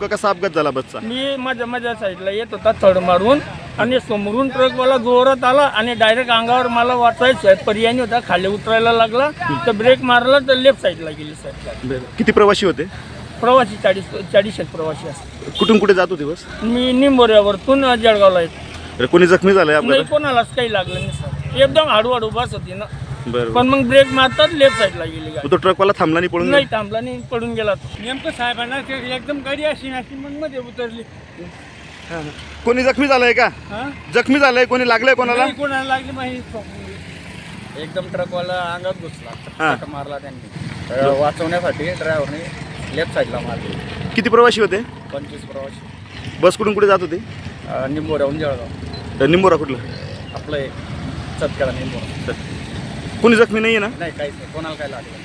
नेमका कसा अपघात झाला बसचा? मी माझ्या साईडला येत होता थड मारून आणि समोरून ट्रकवाला जोरात आला आणि डायरेक्ट अंगावर मला वाचायचं पर्याय होता, खाली उतरायला लागला तर ब्रेक मारला तर लेफ्ट साईडला गेली साईडला. किती प्रवासी होते? प्रवासी 40 प्रवासी असते. कुठून कुठे जात होते बस? मी निंबोऱ्यावरतून जळगावला येतो. कोणी जखमी झालंय नाही, अपघातात? कोणालाच काही लागलं नाही सर, एकदम हळूहळू बस होती ना. बरं. पण मग ब्रेक मारतात लेफ्ट साईडला गेली गाडी. तो ट्रकवाला थांबला नाही, पळून नाही थांबला नाही, पडून गेला तो. नेमकं साहेबांना ते एकदम गाडी अशी मग मध्ये उतरली. कोणी जखमी झालंय का? हा? जखमी झालंय, कोणी लागलंय कोणाला? नाही, कोणाला लागली माहिती. एकदम ट्रकवाला अंगात घुसला, हा. फटका मारला त्यांनी. वाचवण्यासाठी ड्रायव्हरने लेफ्ट साईडला मारली. किती प्रवासी होते? 25 प्रवासी. बस कुठून कुठे जात होती? निंबोऱ्याहून जळगाव. निंबोरा कुठलं? आपलं चतकडा निंबोरा. कोणी जखमी नाहीये ना? नाही, काहीच नाही, कोणाला काय लागलं.